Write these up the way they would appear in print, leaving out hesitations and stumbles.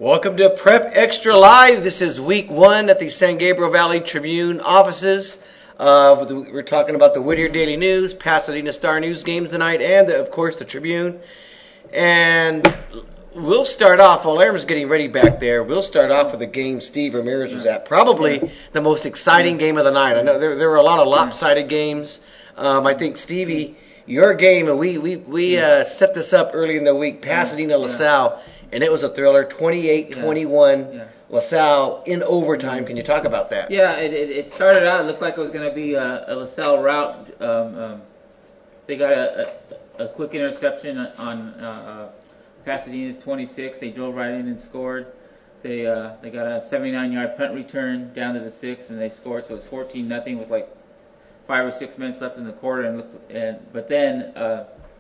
Welcome to Prep Extra Live. This is week one at the San Gabriel Valley Tribune offices. We're talking about the Whittier Daily News, Pasadena Star News games tonight, and of course the Tribune. And we'll start off, while Aram's getting ready back there, we'll start off with the game Steve Ramirez was at. Probably the most exciting game of the night. I know there were a lot of lopsided games. I think, Stevie, your game, and we set this up early in the week, Pasadena LaSalle. And it was a thriller, 28-21, LaSalle in overtime. Can you talk about that? Yeah, it started out, it looked like it was going to be a LaSalle rout. They got a quick interception on Pasadena's 26. They drove right in and scored. They got a 79-yard punt return down to the 6, and they scored. So it was 14-0 with like 5 or 6 minutes left in the quarter. But then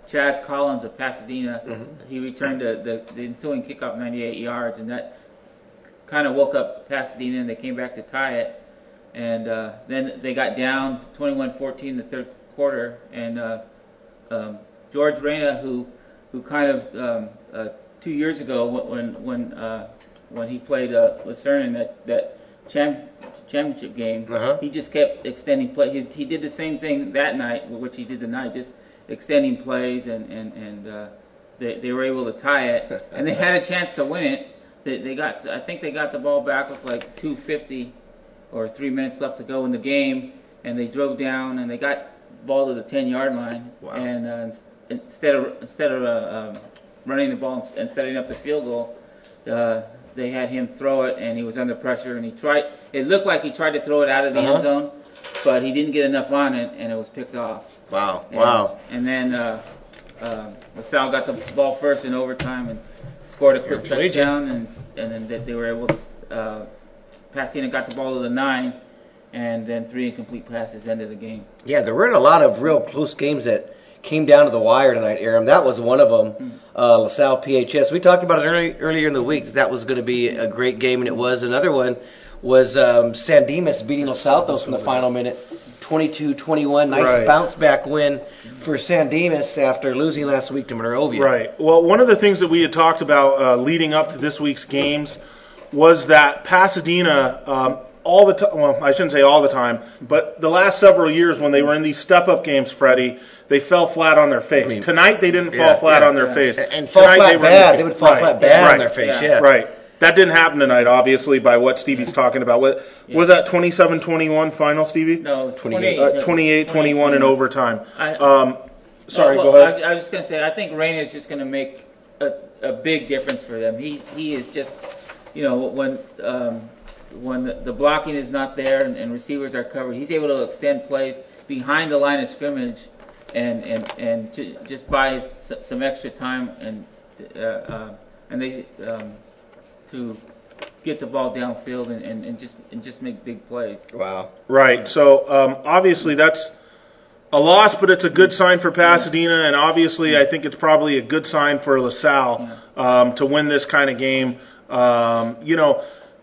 Chaz Collins of Pasadena, he returned the ensuing kickoff 98 yards, and that kind of woke up Pasadena, and they came back to tie it. And then they got down 21-14 in the third quarter, and George Reyna, who kind of 2 years ago when he played Lucerne in that championship game, he just kept extending play. He did the same thing that night, which he did tonight, just extending plays, and they were able to tie it, and they had a chance to win it. I think they got the ball back with like 2:50 or 3 minutes left to go in the game, and they drove down and they got the ball to the 10-yard line. Wow. And instead of running the ball and setting up the field goal, they had him throw it, and he was under pressure, and it looked like he tried to throw it out of the end zone, but he didn't get enough on it, and it was picked off. Wow. And then LaSalle got the ball first in overtime and scored a quick touchdown, and then they were able to. Pasadena got the ball to the 9, and then 3 incomplete passes ended the game. Yeah, there weren't a lot of real close games that came down to the wire tonight, Aram. That was one of them. LaSalle PHS. We talked about it earlier in the week that was going to be a great game, and it was. Another one was San Dimas beating Los Altos in the final minute. 22-21, nice bounce back win for San Dimas after losing last week to Monrovia. Right. Well, one of the things that we had talked about leading up to this week's games was that Pasadena, all the time, well, I shouldn't say all the time, but the last several years when they were in these step-up games, Freddie, they fell flat on their face. Tonight they didn't fall flat on their face. And fall flat bad. They would fall flat bad on their face, Right. That didn't happen tonight, obviously, by what Stevie's talking about. Was that 27-21 final, Stevie? No, it was 28-21 in overtime. Sorry, go ahead. I was just going to say, I think Reyna is just going to make a big difference for them. He is just, when the blocking is not there and receivers are covered, he's able to extend plays behind the line of scrimmage and just buy some extra time to get the ball downfield and just make big plays. Wow. Right. So obviously that's a loss, but it's a good sign for Pasadena, and obviously I think it's probably a good sign for LaSalle to win this kind of game.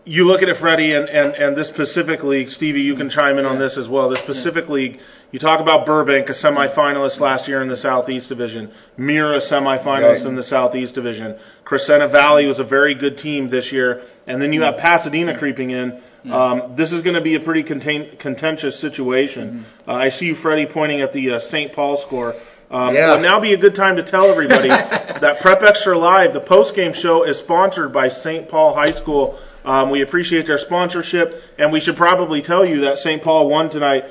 You look at it, Freddie, and this Pacific League, Stevie, you can chime in on this as well. This Pacific League, you talk about Burbank, a semifinalist last year in the Southeast Division. Mira, a semifinalist in the Southeast Division. Crescenta Valley was a very good team this year. And then you have Pasadena creeping in. This is going to be a pretty contentious situation. I see you, Freddie, pointing at the St. Paul score. Would now be a good time to tell everybody that Prep Extra Live, the post-game show, is sponsored by St. Paul High School. We appreciate their sponsorship, and we should probably tell you that St. Paul won tonight.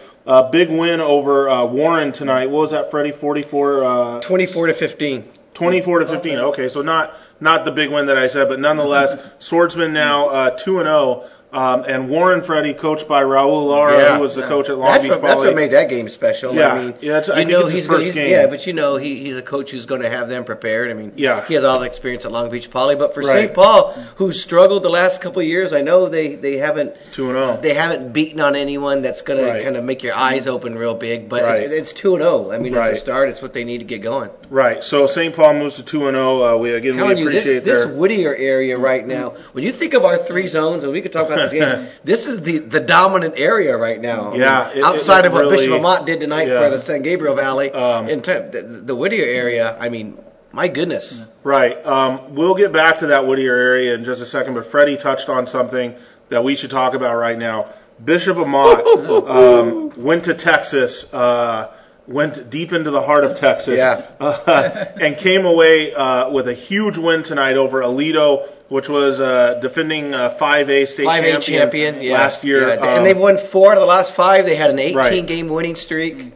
Big win over Warren tonight. What was that, Freddie? 24-15. 24-15. Okay, so not the big win that I said, but nonetheless, Swordsman now 2-0. And Warren, Freddie, coached by Raul Lara, who was the coach at Long Beach Poly. That's what made that game special. Yeah, I mean, I think it's his first game. Yeah, but he's a coach who's going to have them prepared. I mean, he has all the experience at Long Beach Poly. But for St. Paul, who struggled the last couple of years, I know they haven't 2-0. They haven't beaten on anyone that's going to kind of make your eyes open real big. But it's 2-0. I mean, it's a start. It's what they need to get going. Right. So St. Paul moves to 2-0. We appreciate this Whittier area right now. When you think of our three zones, and we could talk about this game, this is the dominant area right now. Outside of what Bishop Amat did tonight for the San Gabriel Valley, in the Whittier area, I mean, My goodness. Right. We'll get back to that Whittier area in just a second, but Freddie touched on something that we should talk about right now. Bishop Amat went to Texas, went deep into the heart of Texas, and came away with a huge win tonight over Aledo, which was defending 5A state champion last year. Yeah. And they've won 4 out of the last 5. They had an 18-game winning streak.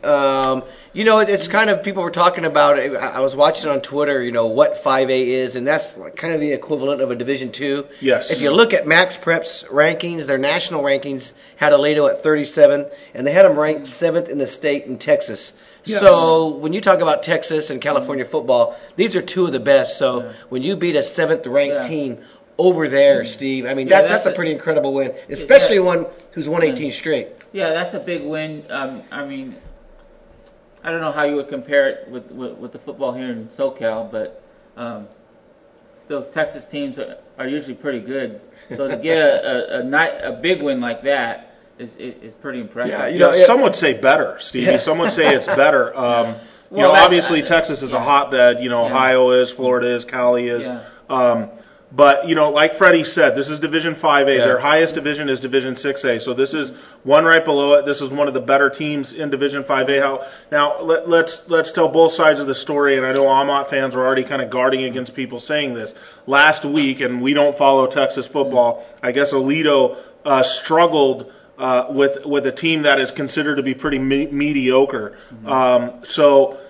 It's kind of, people were talking about it. I was watching on Twitter, what 5A is, and that's kind of the equivalent of a Division II. Yes. If you look at Max Prep's rankings, their national rankings had Aledo at 37, and they had them ranked 7th in the state in Texas. Yes. So when you talk about Texas and California football, these are 2 of the best. So when you beat a 7th-ranked team over there, Steve, I mean, that's a pretty incredible win, especially one who's won 18 straight. Yeah, that's a big win. I mean, I don't know how you would compare it with the football here in SoCal, but those Texas teams are usually pretty good. So to get a big win like that is pretty impressive. Yeah, some would say better, Stevie. Some would say it's better. Obviously Texas is a hotbed. Ohio is, Florida is, Cali is. Yeah. But, like Freddie said, this is Division 5A. Yeah. Their highest division is Division 6A. So this is one right below it. This is one of the better teams in Division 5A. Now, let's tell both sides of the story, and I know Amat fans are already kind of guarding against people saying this. Last week, and we don't follow Texas football, I guess Aledo struggled with a team that is considered to be pretty mediocre. So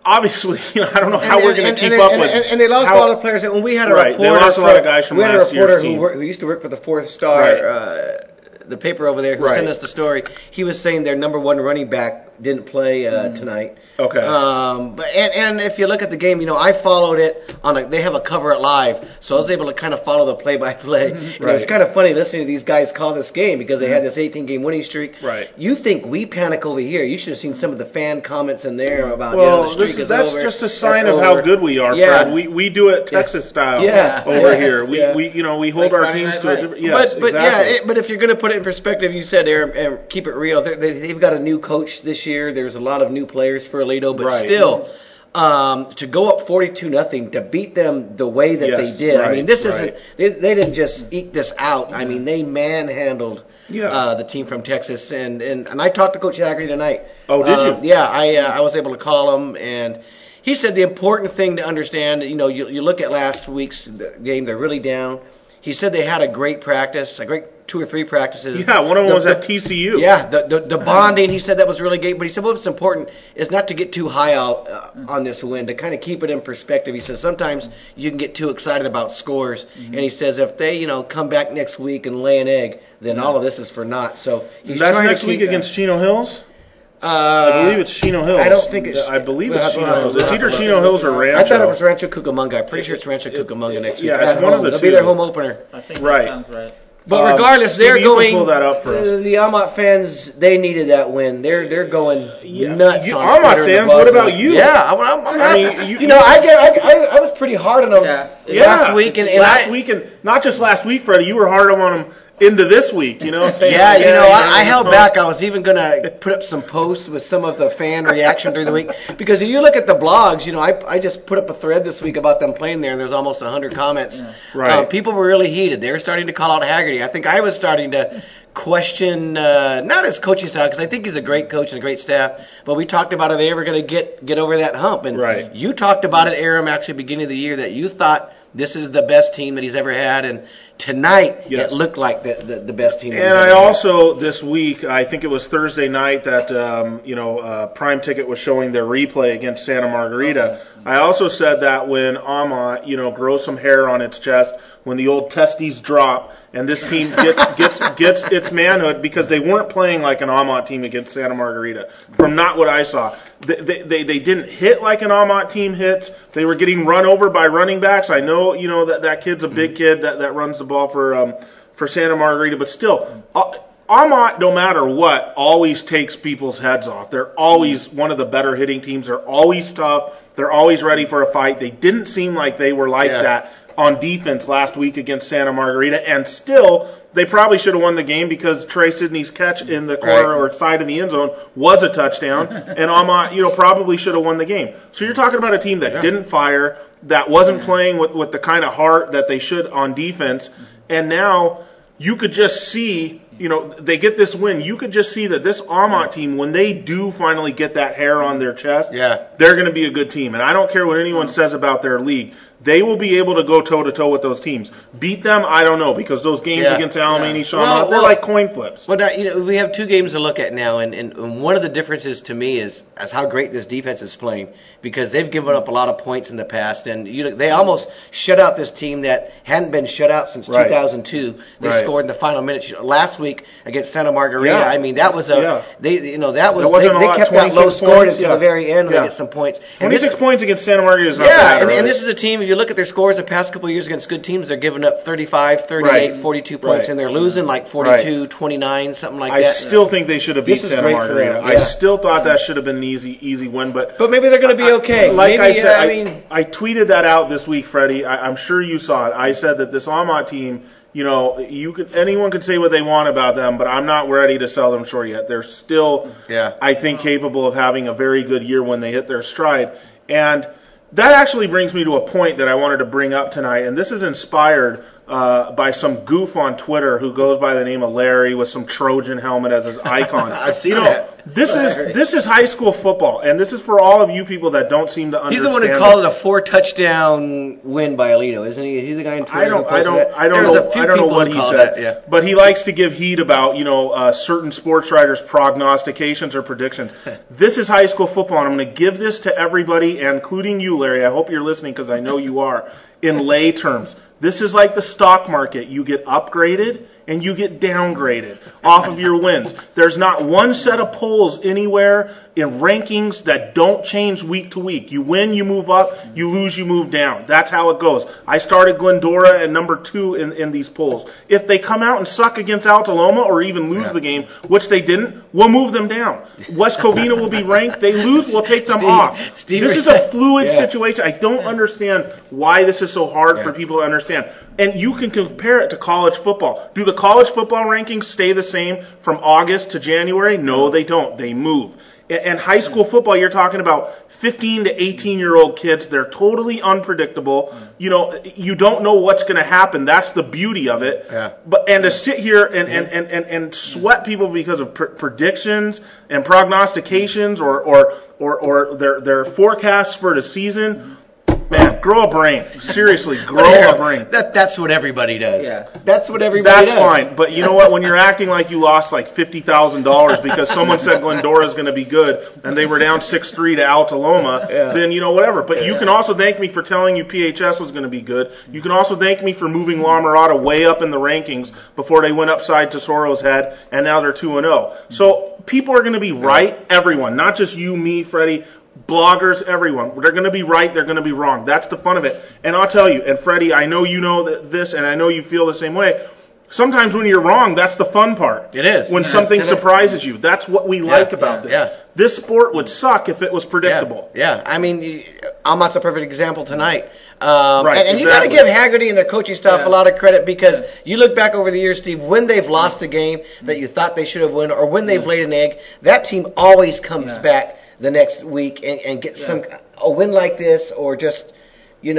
obviously, I don't know how we're going to keep up with. And they lost a lot of players. When we had a reporter, they lost a lot of guys from last year's team. Who used to work for the Fourth Star, the paper over there, who sent us the story. He was saying their number 1 running back didn't play tonight. Okay. And if you look at the game, I followed it they have a Cover It Live, so I was able to kind of follow the play-by-play. And it was kind of funny listening to these guys call this game because they had this 18-game winning streak. Right. You think we panic over here? You should have seen some of the fan comments in there about the streak is that's over. Just a sign of how good we are, Fred. We do it Texas style over here. We hold our teams to a different. Yes, exactly. But if you're going to put it in perspective, you said, Aram, and keep it real. They've got a new coach this year. There's a lot of new players for Aledo, but still, to go up 42-0, to beat them the way that they did. I mean, this isn't. They didn't just eke this out. I mean, they manhandled the team from Texas, and I talked to Coach Haggerty tonight. Oh, did you? Yeah, I was able to call him, and he said the important thing to understand. You look at last week's game; they're really down. He said they had a great practice, a great 2 or 3 practices. Yeah, one of them was at TCU. Yeah, the bonding, he said that was really great. But he said what's important is not to get too high out on this win, to kind of keep it in perspective. He says sometimes you can get too excited about scores. And he says if they, come back next week and lay an egg, then all of this is for naught. So he's that's trying next to keep week against Chino Hills? I believe it's Chino Hills. I don't think it's. I believe it's Chino Hills. It's either Chino Hills or Rancho. I thought it was Rancho Cucamonga. I'm pretty sure it's Rancho Cucamonga next week. Yeah, it's one of the 2. It'll be their home opener. I think that sounds right. But regardless, they're going. Pull that up for us. The Amat fans, they needed that win. They're going nuts. Amat fans, what about you? Yeah, I was pretty hard on them last week, and not just last week, Freddie. You were hard on them into this week, I held back. I was even going to put up some posts with some of the fan reaction during the week. Because if you look at the blogs, I just put up a thread this week about them playing there, and there's almost 100 comments. Yeah. Right. People were really heated. They were starting to call out Haggerty. I think I was starting to question, not his coaching style, because I think he's a great coach and a great staff, but we talked about are they ever going to get over that hump. And you talked about it, Aram, actually beginning of the year, that you thought this is the best team that he's ever had, and tonight it looked like the best team. And I also this week, I think it was Thursday night that Prime Ticket was showing their replay against Santa Margarita. I also said that when Amat grows some hair on its chest, when the old testes drop, and this team gets its manhood, because they weren't playing like an Amat team against Santa Margarita. From not what I saw, they didn't hit like an Amat team hits. They were getting run over by running backs. I know that kid's a big kid that runs the ball for Santa Margarita, but still, Amat, no matter what, always takes people's heads off. They're always one of the better hitting teams. They're always tough. They're always ready for a fight. They didn't seem like they were like that on defense last week against Santa Margarita, and still they probably should have won the game because Trey Sidney's catch in the corner or side of the end zone was a touchdown, and Amat, probably should have won the game. So you're talking about a team that didn't fire, that wasn't playing with the kind of heart that they should on defense, and now you could just see, they get this win. You could just see that this Amat team, when they do finally get that hair on their chest, they're going to be a good team. And I don't care what anyone says about their league. They will be able to go toe-to-toe with those teams. Beat them, I don't know, because those games against Alamany, Shawnee, they're like coin flips. Well, now, we have two games to look at now, and one of the differences to me is how great this defense is playing, because they've given up a lot of points in the past, and they almost shut out this team that hadn't been shut out since 2002. They scored in the final minutes last week against Santa Margarita. I mean, that was they kept that low scored until the very end when they get some points. 26 points against Santa Margarita is not bad. And this is a team. If you look at their scores the past couple of years against good teams, they're giving up 35, 38, 42 points, and they're losing like 42, 29, something like that. I still think they should have beat Santa Margarita. I still thought that should have been an easy win, but maybe they're going to be okay. Like I said, I tweeted that out this week, Freddie. I'm sure you saw it. I said that this Amat team, anyone could say what they want about them, but I'm not ready to sell them short yet. They're still, I think, capable of having a very good year when they hit their stride. And that actually brings me to a point that I wanted to bring up tonight, and this is inspired by some goof on Twitter who goes by the name of Larry with some Trojan helmet as his icon. I've seen that. This is high school football, and this is for all of you people that don't seem to understand. He's the one who called it a 4-touchdown win by Alito, isn't he? He's the guy in Twitter. I don't know what he said, but he likes to give heat about certain sports writers' prognostications or predictions. This is high school football, and I'm going to give this to everybody, including you, Larry. I hope you're listening because I know you are. In lay terms, this is like the stock market. You get upgraded and you get downgraded off of your wins. There's not one set of polls anywhere in rankings that don't change week to week. You win, you move up. You lose, you move down. That's how it goes. I started Glendora at number 2 in these polls. If they come out and suck against Altaloma or even lose the game, which they didn't, we'll move them down. West Covina will be ranked. They lose, we'll take them off. This is a fluid situation. I don't understand why this is so hard for people to understand. And you can compare it to college football. Do the college football rankings stay the same from August to January? No, they don't. They move. And high school football, you're talking about 15 to 18-year-old kids. They're totally unpredictable. You don't know what's going to happen. That's the beauty of it. And to sit here and sweat people because of predictions and prognostications or their forecasts for the season. Man, grow a brain. Seriously, grow a brain. That's what everybody does. Yeah. That's what everybody does. That's fine. But you know what? When you're acting like you lost like $50,000 because someone said Glendora's going to be good and they were down 6-3 to Altaloma, then whatever. But you can also thank me for telling you PHS was going to be good. You can also thank me for moving La Mirada way up in the rankings before they went upside Tesoro's head, and now they're 2-0. So people are going to be right, everyone, not just you, me, Freddie, bloggers, everyone. They're going to be right, they're going to be wrong. That's the fun of it. And I'll tell you, and Freddie, I know you know this, and I know you feel the same way. Sometimes when you're wrong, that's the fun part. It is. When something surprises you. That's what we like about this. Yeah. This sport would suck if it was predictable. Yeah. I mean, Amat's a perfect example tonight. And you got to give Haggerty and the coaching staff a lot of credit because you look back over the years, Steve, when they've lost a game that you thought they should have won or when they've laid an egg, that team always comes back the next week and get a win like this, or just you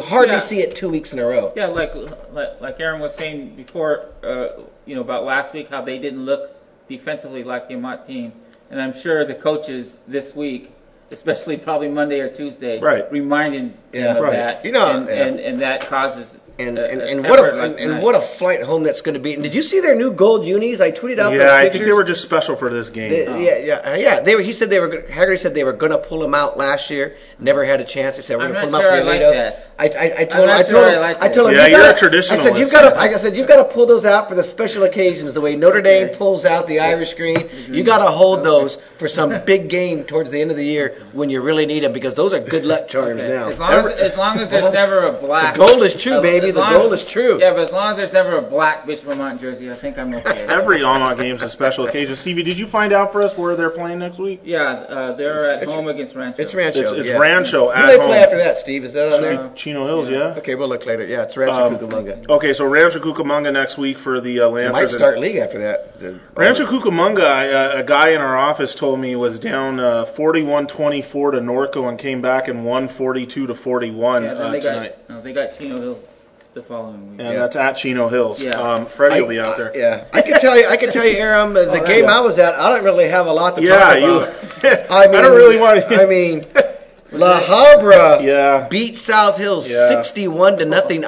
hardly see it 2 weeks in a row. Yeah, like Aram was saying before, about last week, how they didn't look defensively like the Amat team, and I'm sure the coaches this week, especially probably Monday or Tuesday, reminding them of that, and that causes. And what a flight home that's going to be. And did you see their new gold unis? I tweeted out those pictures. Yeah, I think they were just special for this game. He said Haggerty said they were going to pull them out last year. Never had a chance. They said we're going to pull them out for Alito. I told him, you're a traditionalist. I said you've got to pull those out for the special occasions. The way Notre Dame pulls out the Irish green, you got to hold those for some big game towards the end of the year when you really need them, because those are good luck charms now. As long as there's never a black. The gold is true, baby. the goal is true. Yeah, but as long as there's never a black Bishop Vermont jersey, I think I'm okay. Every Almont game's a special occasion. Stevie, did you find out for us where they're playing next week? Yeah, they're at home against Rancho. It's Rancho. It's Rancho Who at do they home. play after that, Steve? Is that on there? Chino Hills, yeah. Okay, we'll look later. Yeah, it's Rancho Cucamonga. Okay, so Rancho Cucamonga next week for the Lancers. Might start league after that. Rancho Cucamonga, a guy in our office told me was down 41-24 to Norco and came back and won 42-41 tonight. They got Chino Hills the following week. And that's at Chino Hills. Yeah. Freddie will be out there. Yeah, I can tell you, Aram, the game I was at, I don't really have a lot to talk about. I don't really want to. I mean, La Habra beat South Hills 61-0.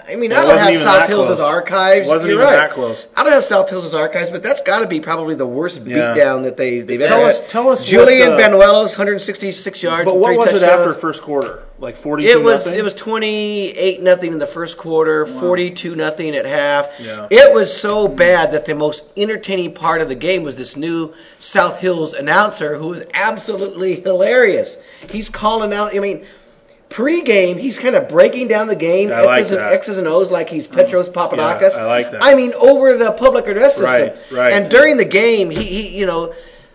I mean, I don't have South Hills' archives. It wasn't You're even right. that close. I don't have South Hills' archives, but that's got to be probably the worst beatdown that they've ever had. Tell us Julian Banuelos, 166 yards. But and what 3 was touchdowns. it after first quarter? Like 42-0? It was 28-0 in the first quarter, 42-0 at half. Yeah. It was so bad that the most entertaining part of the game was this new South Hills announcer who was absolutely hilarious. He's calling out, I mean, pre-game, he's kind of breaking down the game, X's and O's like he's Petros Papadakis. I like that. I mean, over the public address system. Right. And during the game, he you know,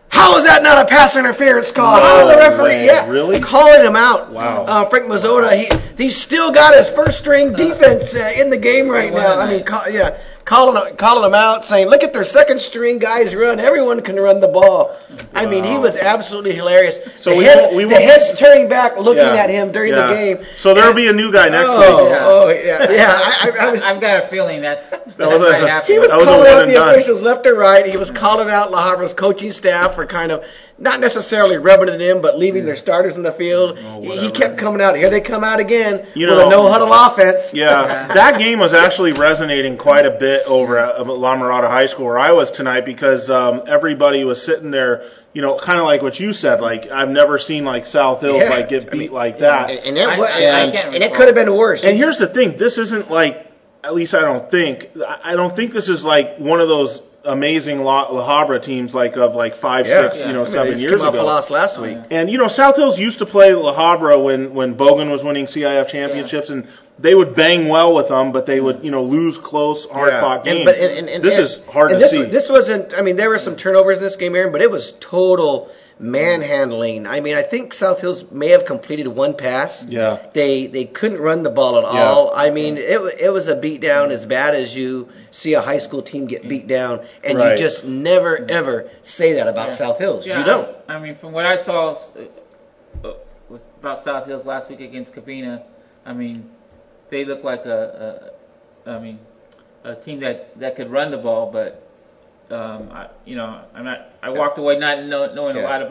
how is that not a pass interference call? No How is the referee? way. Yeah, Really? calling him out. Wow. Frank Mazzotta, he's still got his first string defense in the game right now. I mean, calling him out, saying, "Look at their second string guys run. Everyone can run the ball." I mean, he was absolutely hilarious. So the heads turning back, looking at him during the game. So there'll be a new guy next week. I've got a feeling that was might happen. He was calling out the officials left or right. He was calling out La Habra's coaching staff for kind of not necessarily rubbing it in, but leaving their starters in the field. He kept coming out. Here they come out again with a no-huddle offense. Yeah, that game was actually resonating quite a bit over at La Mirada High School where I was tonight because everybody was sitting there, you know, kind of like what you said. Like, I've never seen, like, South Hills, get beat like that. And it could have been worse. And here's the thing. This isn't like, at least I don't think this is like one of those amazing La Habra teams of 5, 6, 7 years ago. Lost last week. And South Hills used to play La Habra when Bogan was winning CIF championships, and they would bang well with them, but they would lose close, hard-fought games. This is hard to see. This wasn't. I mean, there were some turnovers in this game, Aaron, but it was total manhandling. I mean, I think South Hills may have completed one pass. Yeah. They couldn't run the ball at all. I mean, it was a beatdown as bad as you see a high school team get beat down, and you just never ever say that about South Hills. Yeah, you don't. I mean, from what I saw about South Hills last week against Cabina, I mean, they look like a team that could run the ball, but I walked away not knowing a lot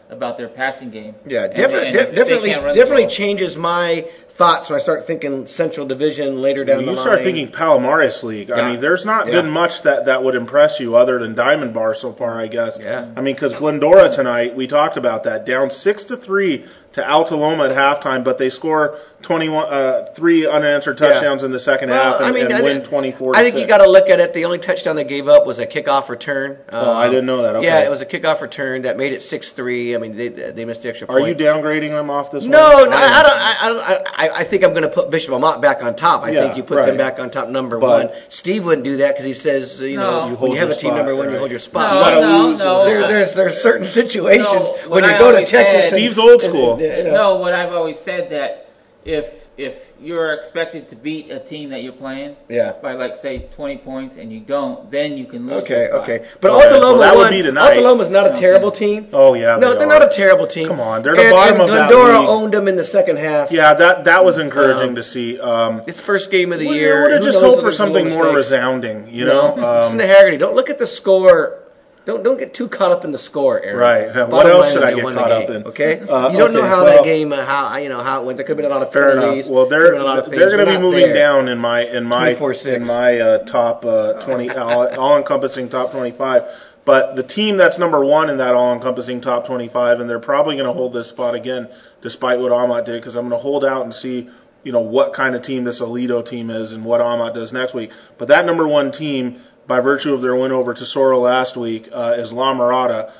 about their passing game. Yeah, definitely changes my thoughts when I start thinking Central Division later down the line. You start thinking Palomares League. Yeah. I mean, there's not been much that would impress you other than Diamond Bar so far, I guess. Yeah. I mean, because Glendora tonight, we talked about that, down 6-3 to Altaloma at halftime, but they score 3 unanswered touchdowns in the second half and win 24-6. I think you got to look at it. The only touchdown they gave up was a kickoff return. I didn't know that. Okay. Yeah, it was a kickoff return that made it 6-3. I mean, they missed the extra point. Are you downgrading them off this one? No, I think I'm going to put Bishop Vermont back on top. I think you put them back on top number one. Steve wouldn't do that because he says, when you have a team number one, you hold your spot. No. There's certain situations when you go to Texas. Steve's old school. No, what I've always said that if you're expected to beat a team that you're playing by say 20 points and you don't, then you can lose. Okay. But Altaloma's not a terrible team. Oh yeah. No, they're not a terrible team. Come on, they're the bottom of that Glendora league. owned them in the second half. Yeah, that was encouraging to see. It's first game of the year. I would have just hoped for something more resounding. Listen to Haggerty. Don't look at the score. Don't get too caught up in the score, Aaron. Right. What else should I get caught up in? Okay. You don't know how that game, how it went. There could have been a lot of fair enough. Well, they're going to be moving down in my top 20 all-encompassing top 25. But the team that's number one in that all-encompassing top 25, and they're probably going to hold this spot again, despite what Almont did, because I'm going to hold out and see, what kind of team this Aledo team is and what Almont does next week. But that number one team, by virtue of their win over Tesoro last week, is La Mirada.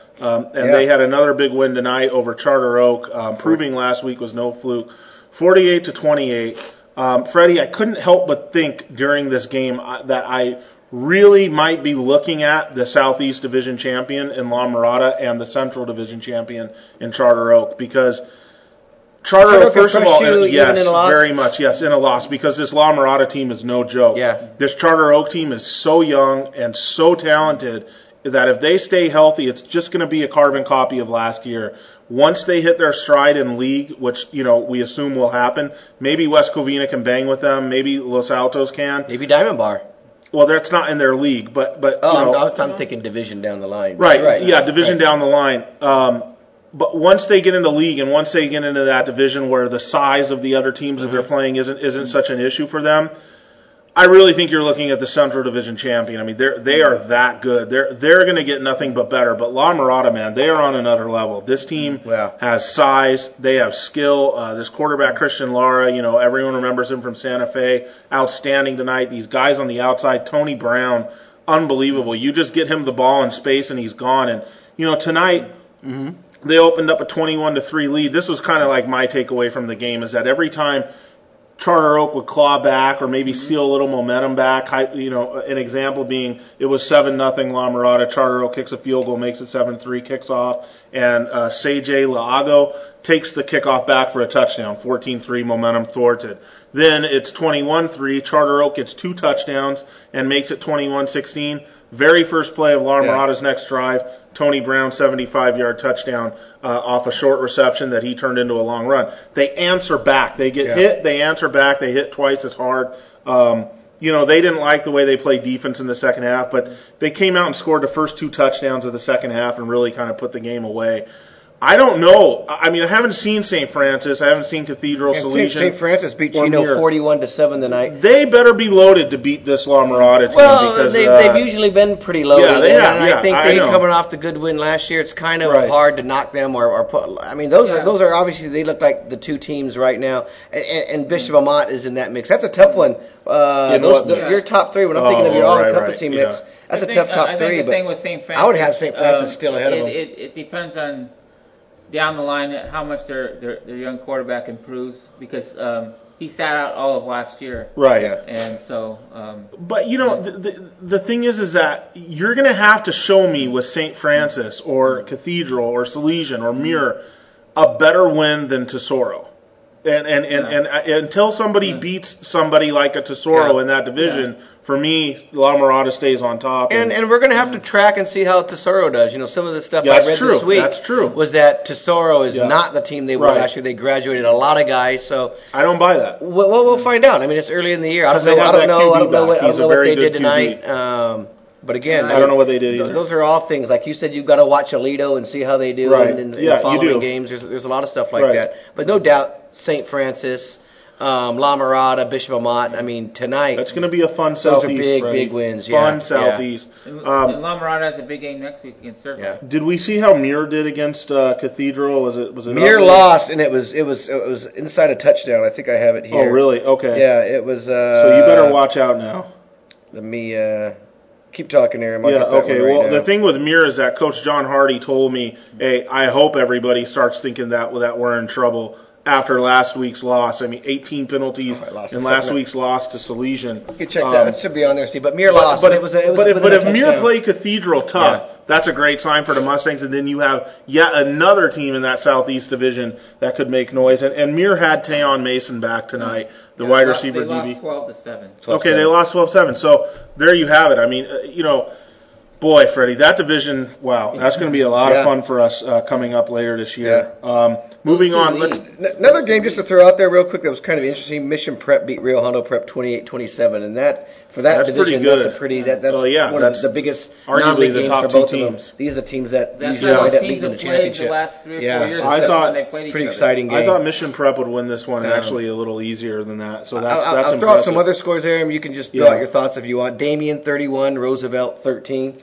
They had another big win tonight over Charter Oak, proving last week was no fluke. 48-28. Freddie, I couldn't help but think during this game that I really might be looking at the Southeast Division champion in La Mirada and the Central Division champion in Charter Oak, because Charter Oak, first of all, yes, very much, yes, in a loss, because this La Mirada team is no joke. Yeah. This Charter Oak team is so young and so talented that if they stay healthy, it's just going to be a carbon copy of last year. Once they hit their stride in league, which, we assume will happen, maybe West Covina can bang with them, maybe Los Altos can. Maybe Diamond Bar. Well, that's not in their league, but I'm thinking division down the line. Right. Yeah, division down the line. But once they get into league and once they get into that division where the size of the other teams that they're playing isn't such an issue for them, I really think you're looking at the Central Division champion. I mean, they are that good. They're going to get nothing but better. But La Mirada, man, they are on another level. This team has size. They have skill. This quarterback, Christian Lara, everyone remembers him from Santa Fe. Outstanding tonight. These guys on the outside, Tony Brown, unbelievable. You just get him the ball in space and he's gone. And, tonight, they opened up a 21-3 lead. This was kind of like my takeaway from the game, is that every time Charter Oak would claw back or maybe steal a little momentum back, an example being it was 7-0 La Mirada. Charter Oak kicks a field goal, makes it 7-3, kicks off, and Seje Laago takes the kickoff back for a touchdown, 14-3, momentum thwarted. Then it's 21-3, Charter Oak gets 2 touchdowns and makes it 21-16. Very first play of La Mirada's next drive, Tony Brown, 75-yard touchdown off a short reception that he turned into a long run. They answer back. They get hit, they answer back, they hit twice as hard. They didn't like the way they played defense in the second half, but they came out and scored the first 2 touchdowns of the second half and really kind of put the game away. I don't know. I mean, I haven't seen St. Francis. I haven't seen Cathedral, Salesian. St. Francis beat Chino 41-7 tonight. They better be loaded to beat this La Mirada team. Well, because they've usually been pretty loaded. Yeah, they have. And I think coming off the good win last year, it's kind of hard to knock them or put. I mean, those are obviously, they look like the 2 teams right now. And Bishop Amat is in that mix. That's a tough one. Your top 3. When I'm thinking of your all-encompassing mix, that's a tough top 3. I think the but thing with St. Francis, I would have St. Francis still ahead of them. It depends on down the line how much their young quarterback improves, because he sat out all of last year. Right. And so. But the thing is that you're going to have to show me with St. Francis or Cathedral or Salesian or Muir a better win than Tesoro. And until somebody beats somebody like a Tesoro in that division, for me, La Mirada stays on top. And we're going to have to track and see how Tesoro does. Some of the stuff I read this week was that Tesoro is not the team they were last year. They graduated a lot of guys, so I don't buy that. We'll find out. I mean, it's early in the year. I don't know what they did tonight. But again, I don't know what they did either. Those are all things. Like you said, you've got to watch Alito and see how they do in following games. There's a lot of stuff like that. But no doubt, St. Francis, La Mirada, Bishop Amat. I mean, tonight. That's going to be a fun Southeast. Those are big wins. Fun Southeast. And La Mirada has a big game next week against Circle. Yeah. Did we see how Muir did against Cathedral? Was it Muir lost, and it was inside a touchdown. I think I have it here. Oh, really? Okay. Yeah, it was. So you better watch out now. Let me. Keep talking, Aram. Well, the thing with Muir is that Coach John Hardy told me, hey, I hope everybody starts thinking that we're in trouble after last week's loss. I mean, 18 penalties in last week's loss to Salesian. You can check that. It should be on there, Steve. But Muir lost. But if Muir played Cathedral tough, that's a great sign for the Mustangs. And then you have yet another team in that Southeast Division that could make noise. And Muir had Tayon Mason back tonight, the wide receiver DB. They lost 12-7. Okay, they lost 12-7. So there you have it. I mean, boy, Freddie, that division, wow, that's going to be a lot of fun for us coming up later this year. Moving on. Another game just to throw out there real quick that was kind of interesting. Mission Prep beat Rio Hondo Prep 28-27, and that's division, good. That's a pretty one of the biggest arguably the games top for 2 both teams. of them. These are the teams that That's usually wind up teams beating the have played championship. the last 3 or 4 years. I thought they played each pretty other. exciting game. I thought Mission Prep would win this one, actually a little easier than that. So that's I'll impressive. throw out some other scores there, and you can just throw out your thoughts if you want. Damien 31, Roosevelt 13.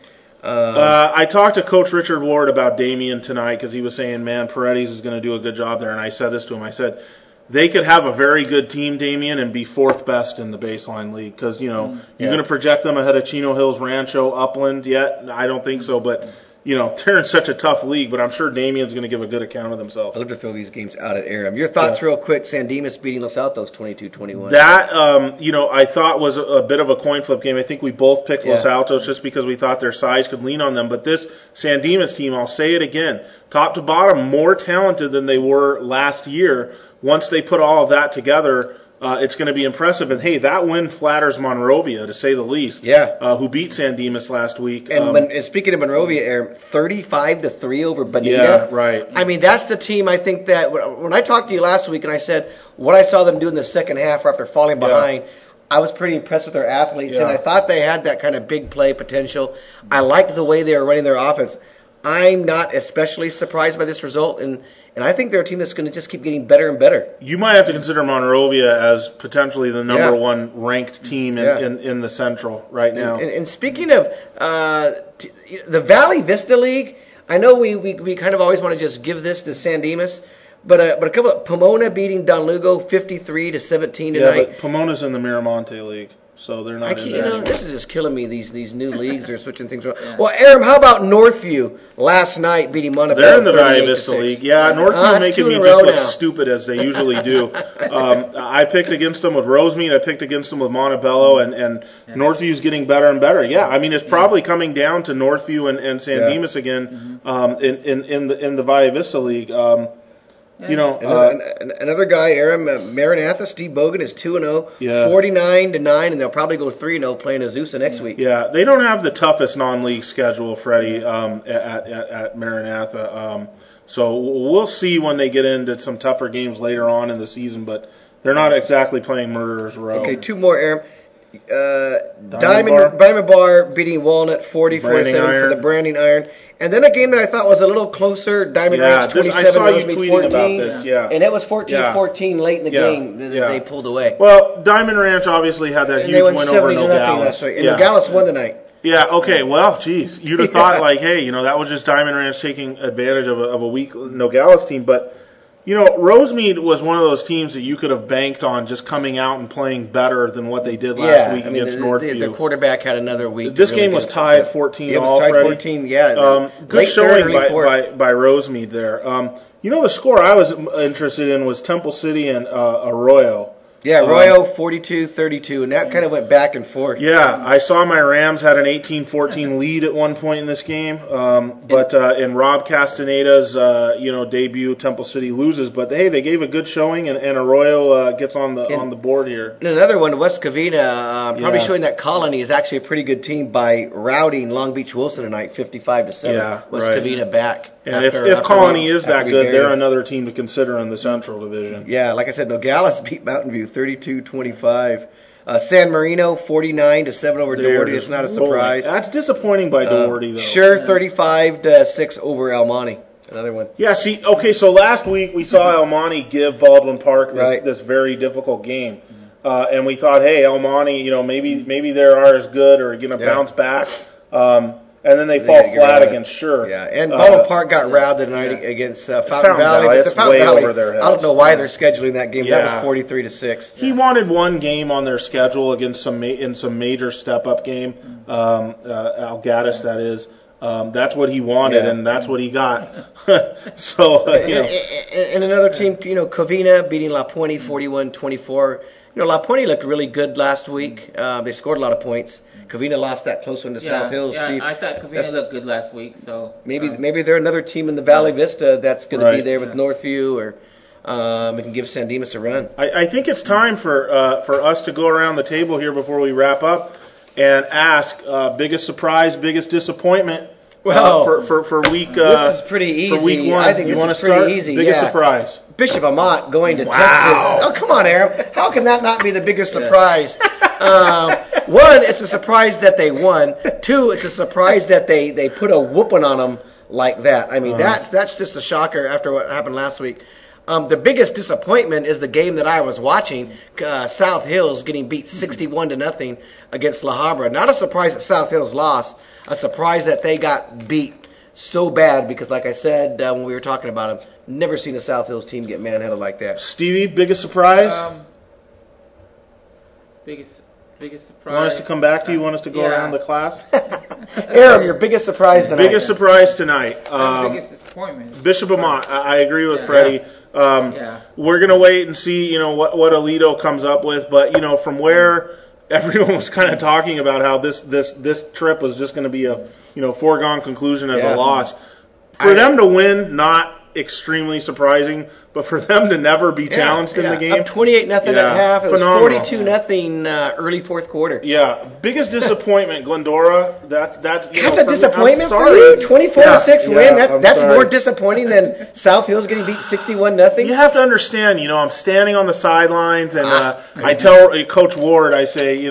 I talked to Coach Richard Ward about Damien tonight because he was saying, man, Paredes is going to do a good job there. And I said this to him. I said, they could have a very good team, Damien, and be 4th best in the baseline league because, you're going to project them ahead of Chino Hills, Rancho, Upland yet? I don't think so. But, they're in such a tough league, but I'm sure Damien's going to give a good account of himself. I'd love to throw these games out at Aram. Your thoughts real quick, San Dimas beating Los Altos 22-21. That, I thought was a bit of a coin flip game. I think we both picked Los Altos just because we thought their size could lean on them. But this San Dimas team, I'll say it again, top to bottom, more talented than they were last year. Once they put all of that together, it's going to be impressive. And, hey, that win flatters Monrovia, to say the least, who beat San Dimas last week. And speaking of Monrovia, Aram, 35-3 over Bonita. Yeah, right. I mean, that's the team I think that when I talked to you last week and I said what I saw them do in the second half after falling behind, I was pretty impressed with their athletes, and I thought they had that kind of big play potential. I liked the way they were running their offense. I'm not especially surprised by this result, and I think they're a team that's going to just keep getting better and better. You might have to consider Monrovia as potentially the number one ranked team in the Central right now. And speaking of the Valley Vista League, I know we kind of always want to just give this to San Dimas, but a couple of Pomona beating Don Lugo 53-17 tonight. Yeah, but Pomona's in the Miramonte League. So they're not in there. This is just killing me. These new leagues, they're switching things around. Yeah. Well, Aram, how about Northview last night beating Montebello? They're in the Valley Vista League. Yeah, Northview making me just look stupid as they usually do. I picked against them with Rosemead. I picked against them with Montebello, and Northview's getting better and better. Yeah, I mean it's probably coming down to Northview and San Dimas again in the Valley Vista League. Another guy, Aram, Maranatha, Steve Bogan is 2-0, 49-9, and they'll probably go 3-0 playing Azusa next week. Yeah, they don't have the toughest non-league schedule, Freddie, at Maranatha. So we'll see when they get into some tougher games later on in the season, but they're not exactly playing Murderers Row. Okay, two more, Aram. Diamond Bar beating Walnut 40-47 for the Branding Iron. And then a game that I thought was a little closer, Diamond Ranch 27, I saw you tweeting 14, about this, and it was 14-14 late in the game that they pulled away. Well, Diamond Ranch obviously had that huge win over Nogales. And Nogales won tonight. Yeah, okay, well, geez, you'd have thought that was just Diamond Ranch taking advantage of a weak Nogales team, but Rosemead was one of those teams that you could have banked on just coming out and playing better than what they did last week against Northview. The quarterback had another week. This game was tied 14-all. It was tied 14, good showing by Rosemead there. The score I was interested in was Temple City and Arroyo. Yeah, Arroyo 42-32, and that kind of went back and forth. Yeah, I saw my Rams had an 18-14 lead at one point in this game, but in Rob Castaneda's debut, Temple City loses. But hey, they gave a good showing, and Arroyo gets on the board here. And another one, West Covina, probably showing that Colony is actually a pretty good team by routing Long Beach Wilson tonight, 55-7. Yeah, West Covina back. And if Colony is that good, they're another team to consider in the Central Division. Yeah, like I said, Nogales beat Mountain View 32-25. San Marino 49-7 over Doherty. It's not a surprise. That's disappointing by Doherty, though. Sure, 35-6 over El Monte. Another one. Yeah. See. Okay. So last week we saw El Monte give Baldwin Park this very difficult game, and we thought, hey, El Monte, maybe they are as good or going to bounce back. And then they fall flat against Sure. Yeah, and Baldwin Park got routed tonight against Fountain Valley. That's way over their heads. I don't know why they're scheduling that game. That was 43-6. He wanted one game on their schedule against some major step-up game, Algatis, that is. That's what he wanted, and that's what he got. So, And another team, Covina beating La Puente 41-24. La Puente looked really good last week. They scored a lot of points. Covina lost that close one to South Hills. Yeah, Steve, I thought Covina looked good last week. So maybe they're another team in the Valley Vista that's going to be there with Northview, or we can give San Dimas a run. I think it's time for us to go around the table here before we wrap up and ask biggest surprise, biggest disappointment. Well, for week this is pretty easy. For week one, I think you want to pretty start? easy. Biggest surprise. Bishop Amat going to Texas. Oh, come on, Aram. How can that not be the biggest surprise? One, it's a surprise that they won. Two, it's a surprise that they put a whooping on them like that. I mean, that's just a shocker after what happened last week. The biggest disappointment is the game that I was watching, South Hills getting beat 61-0 against La Habra. Not a surprise that South Hills lost. A surprise that they got beat so bad because, like I said when we were talking about them, never seen a South Hills team get manhandled like that. Stevie, biggest surprise? Biggest. Biggest surprise. You want us to come back to you? Want us to go around the class? Aram, your biggest surprise tonight. Biggest surprise tonight. Biggest disappointment. Bishop Amat. I agree with Freddie. Yeah. We're going to wait and see, what Alito comes up with. But, from where everyone was kind of talking about how this trip was just going to be a, foregone conclusion as a loss. For them to win, not extremely surprising, but for them to never be challenged in the game. Up 28-0 at half. It phenomenal. was 42-0 early fourth quarter. Yeah, biggest disappointment, Glendora. That's a disappointment for you. 24-6 win. That's sorry. more disappointing than South Hills getting beat 61-0. You have to understand. I'm standing on the sidelines, and I tell Coach Ward, I say,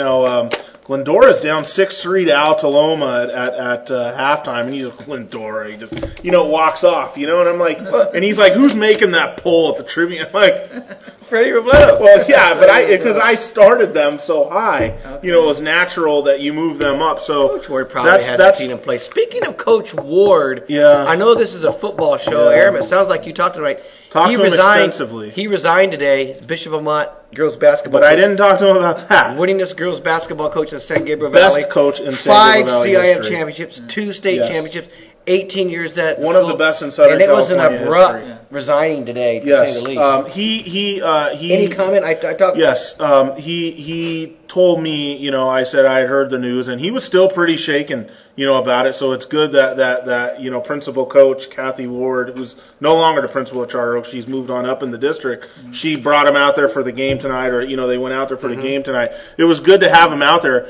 Glendora's down 6-3 to Altaloma at halftime, and he's like, Glendora. He just, walks off, and I'm like, and he's like, who's making that poll at the Tribune? I'm like, Freddie Robledo. Well, yeah, but because I started them so high, it was natural that you move them up. So Coach Ward probably hasn't seen him play. Speaking of Coach Ward, I know this is a football show, Aram. It sounds like you talked to him right. Talked to him extensively. He resigned today, Bishop Amat girls basketball But coach. I didn't talk to him about that. Winningest girls basketball coach in San Gabriel Valley. Best coach in San Gabriel Valley 5 CIF history. championships, 2 state championships, 18 years at one school. of the best in Southern California. And it California was an abrupt history. resigning today, to say the least. He Any comment? I talked. Yes, he told me, I said I had heard the news, and he was still pretty shaken, about it. So it's good that principal coach Kathy Ward, who's no longer the principal at Charter Oak, she's moved on up in the district. Mm-hmm. She brought him out there for the game tonight, or they went out there for the game tonight. It was good to have him out there.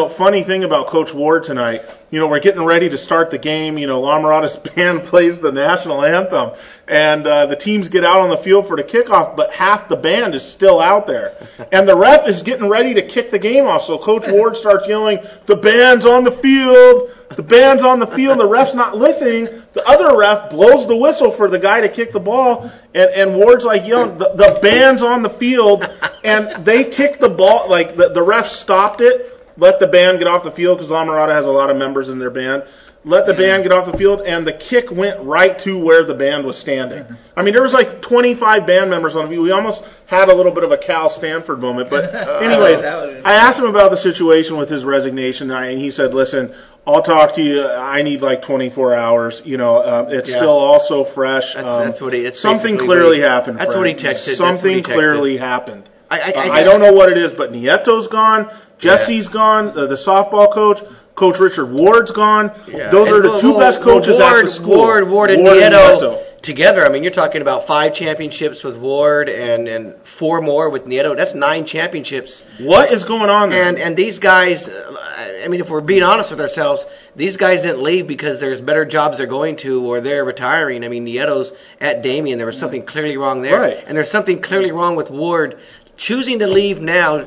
Funny thing about Coach Ward tonight, we're getting ready to start the game. La Mirada's band plays the national anthem, and the teams get out on the field for the kickoff, but half the band is still out there, and the ref is getting ready to kick the game off. So Coach Ward starts yelling, "The band's on the field! The band's on the field!" The ref's not listening. The other ref blows the whistle for the guy to kick the ball, and Ward's like yelling, "The band's on the field!" And they kicked the ball. Like the ref stopped it. Let the band get off the field because La Mirada has a lot of members in their band. Let the band get off the field, and the kick went right to where the band was standing. I mean, there was like 25 band members on the field. We almost had a little bit of a Cal Stanford moment. But anyways, I asked him about the situation with his resignation, and he said, listen, I'll talk to you. I need like 24 hours. It's still all so fresh. That's what he. Something clearly happened. That's Fred. what he texted. Something clearly happened. I don't know what it is, but Nieto's gone. Jesse's gone. The softball coach. Coach Richard Ward's gone. Yeah. Those are the two best coaches at the school. Ward and Nieto together. I mean, you're talking about 5 championships with Ward and 4 more with Nieto. That's 9 championships. What is going on there? And these guys, I mean, if we're being honest with ourselves, these guys didn't leave because there's better jobs they're going to or they're retiring. I mean, Nieto's at Damien. There was something clearly wrong there. Right. And there's something clearly wrong with Ward choosing to leave now.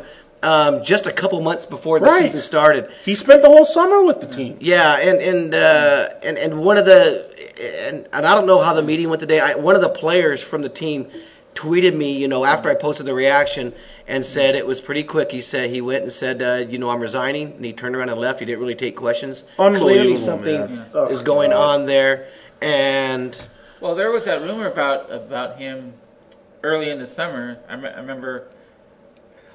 Just a couple months before the season started. He spent the whole summer with the team. Yeah, and one of and I don't know how the meeting went today. One of the players from the team tweeted me, after I posted the reaction and said it was pretty quick. He said he went and said, I'm resigning, and he turned around and left. He didn't really take questions. Clearly something is going on there. And well, there was that rumor about him early in the summer. I remember.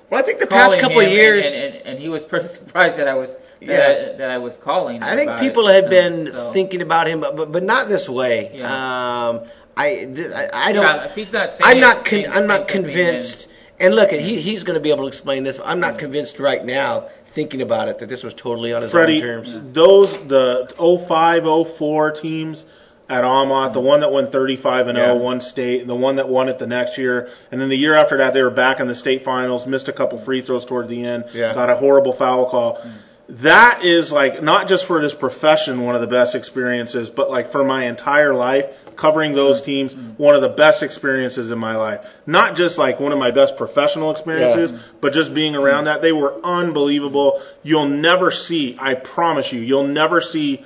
Well, I think the past couple of years, and he was pretty surprised that I was calling. I think people had been thinking about him, but not this way. Yeah. I don't. If he's not saying I'm not convinced. And look, he's going to be able to explain this. I'm not convinced right now, thinking about it, that this was totally on his own terms. The 05-04 teams at Amat, the one that won 35-0, won state, and the one that won it the next year. And then the year after that, they were back in the state finals, missed a couple free throws toward the end, got a horrible foul call. That is, like, not just for this profession one of the best experiences, but, like, for my entire life, covering those teams, one of the best experiences in my life. Not just, like, one of my best professional experiences, but just being around that. They were unbelievable. You'll never see, I promise you'll never see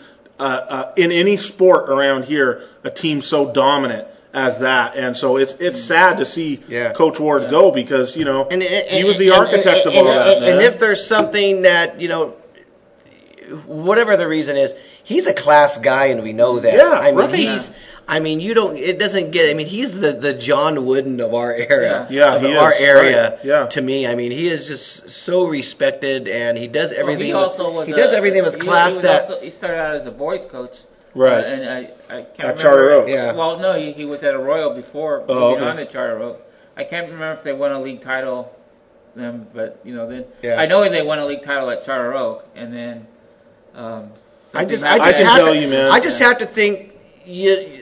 in any sport around here a team so dominant as that. And so it's sad to see Coach Ward go because, he was the architect of all that. And if there's something that, whatever the reason is, he's a class guy, and we know that. Yeah, I mean, right. He's the John Wooden of our era. Yeah, of he our is. area. Right. Yeah. To me, I mean, he is just so respected, and he does everything. He does everything with class. He started out as a boys coach. Right. And I can't remember. At Charter Oak. Yeah. Well, no, he was at Arroyo before moving on to Charter Oak. I can't remember if they won a league title then, but I know they won a league title at Charter Oak, and then I can tell you, man. I just have to think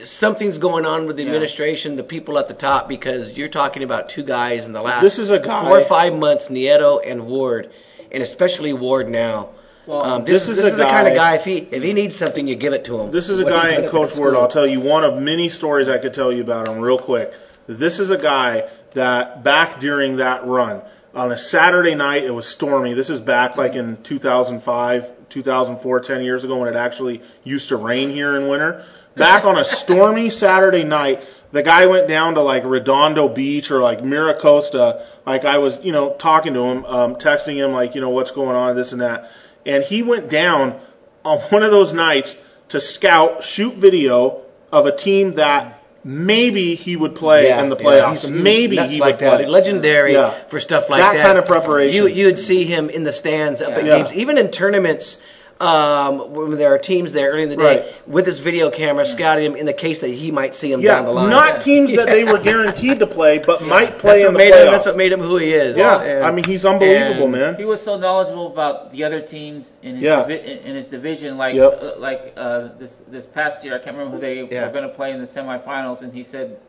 something's going on with the administration, the people at the top, because you're talking about two guys in the last 4 or 5 months, Nieto and Ward, and especially Ward now. Well, this is the kind of guy, if he needs something, you give it to him. This is a guy in Coach Ward. I'll tell you one of many stories I could tell you about him real quick. This is a guy that back during that run, on a Saturday night, it was stormy. This is back like in 2005, 2004, 10 years ago when it actually used to rain here in winter. Back on a stormy Saturday night, the guy went down to like Redondo Beach or like Miracosta. Like I was, talking to him, texting him like, what's going on, this and that. And he went down on one of those nights to shoot video of a team that maybe he would play in the playoffs. Maybe he would play. Legendary for stuff like that. That kind of preparation. You would see him in the stands up at games, even in tournaments. When there are teams there early in the day with his video camera scouting him in the case that he might see him down the line. Not teams that they were guaranteed to play, but might play in the playoffs. That's what made him who he is. Yeah, he's unbelievable, man. He was so knowledgeable about the other teams in his in his division. Like this past year, I can't remember who they were going to play in the semifinals, and he said,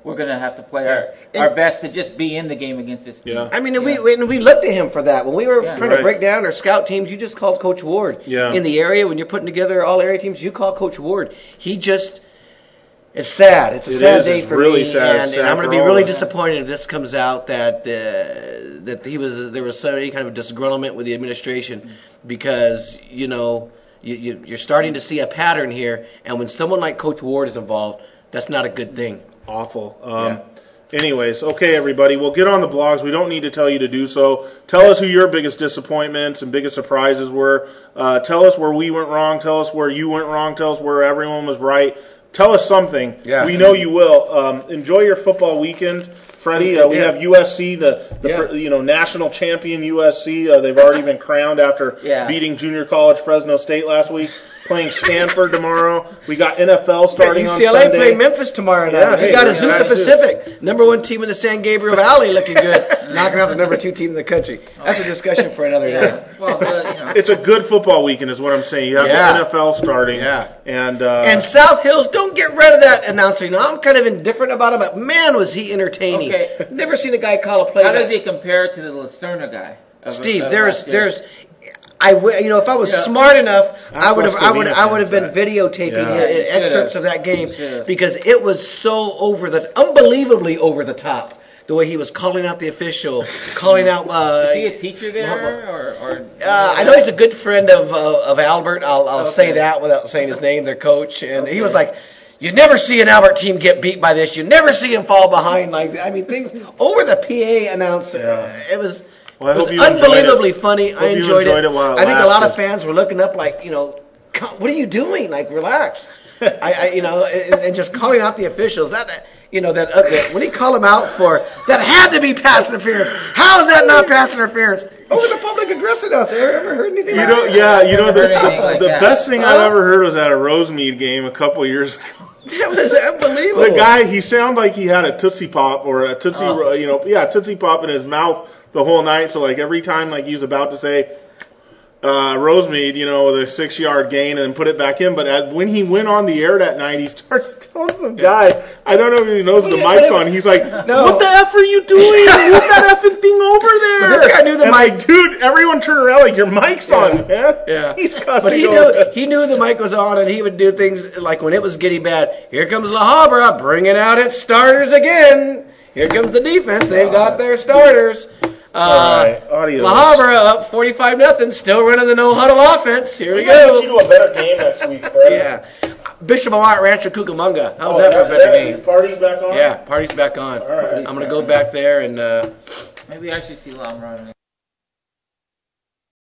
we're going to have to play our best to just be in the game against this team. Yeah. I mean, we looked at him for that. When we were trying to break down our scout teams, you just called Coach Ward. Yeah. In the area, when you're putting together all area teams, you call Coach Ward. It's sad. It's a sad day for really me. Sad. And I'm going to be really disappointed if this comes out that there was any kind of disgruntlement with the administration, because, you're starting to see a pattern here. And when someone like Coach Ward is involved, that's not a good thing. Awful. Anyways, okay, everybody. We'll get on the blogs. We don't need to tell you to do so. Tell us who your biggest disappointments and biggest surprises were. Tell us where we went wrong. Tell us where you went wrong. Tell us where everyone was right. Tell us something. Yeah. We know you will. Enjoy your football weekend, Freddie. We have USC, the national champion USC. They've already been crowned after beating junior college Fresno State last week. Playing Stanford tomorrow. We got NFL starting on Sunday. UCLA play Memphis tomorrow night. We got Azusa Pacific, #1 team in the San Gabriel Valley, looking good, knocking out the #2 team in the country. That's a discussion for another day. Well, it's a good football weekend, is what I'm saying. You have the NFL starting, and South Hills. Don't get rid of that announcer. I'm kind of indifferent about him, but man, was he entertaining! Okay. Never seen a guy call a play. How does he compare to the Lucerna guy? Steve, there's. If I was smart enough, I would have been videotaping excerpts of that game because it was so unbelievably over the top. The way he was calling out the official, calling out. Is he a teacher there, or I know he's a good friend of Albert. I'll say that without saying his name. Their coach, and he was like, "You never see an Albert team get beat by this. You never see him fall behind like that." I mean, things over the PA announcer. It was. Well, it was unbelievably funny. I enjoyed it. I think a lot of fans were looking up like, what are you doing? Like, relax. And just calling out the officials. When he called him out for that had to be pass interference. How is that not pass interference? Over the public address announcer. Ever heard anything? The best thing I've ever heard was at a Rosemead game a couple of years ago. That was unbelievable. The guy, he sounded like he had a Tootsie Pop or a Tootsie, Tootsie Pop in his mouth the whole night. So like every time like he's about to say Rosemead, with a 6-yard gain and then put it back in. But when he went on the air that night, he starts telling some guy, I don't know if he knows the mic's on. He's like, "What the F are you doing? Move that effing thing over there." But this guy knew the mic. Like, dude, everyone turn around like your mic's on, man. Yeah. He's cussing. But he knew the mic was on, and he would do things like when it was getting bad. Here comes La Habra bringing out its starters again. Here comes the defense. They've got their starters. All right, audio. La Habra up 45-0, still running the no-huddle offense. Here we gotta go. get you to a better game next week, Fred. Yeah. Bishop Amant Rancho Cucamonga. How's that for a better game? Party's back on? Yeah, party's back on. All right. I'm going to go back there and... maybe I should see Lamron.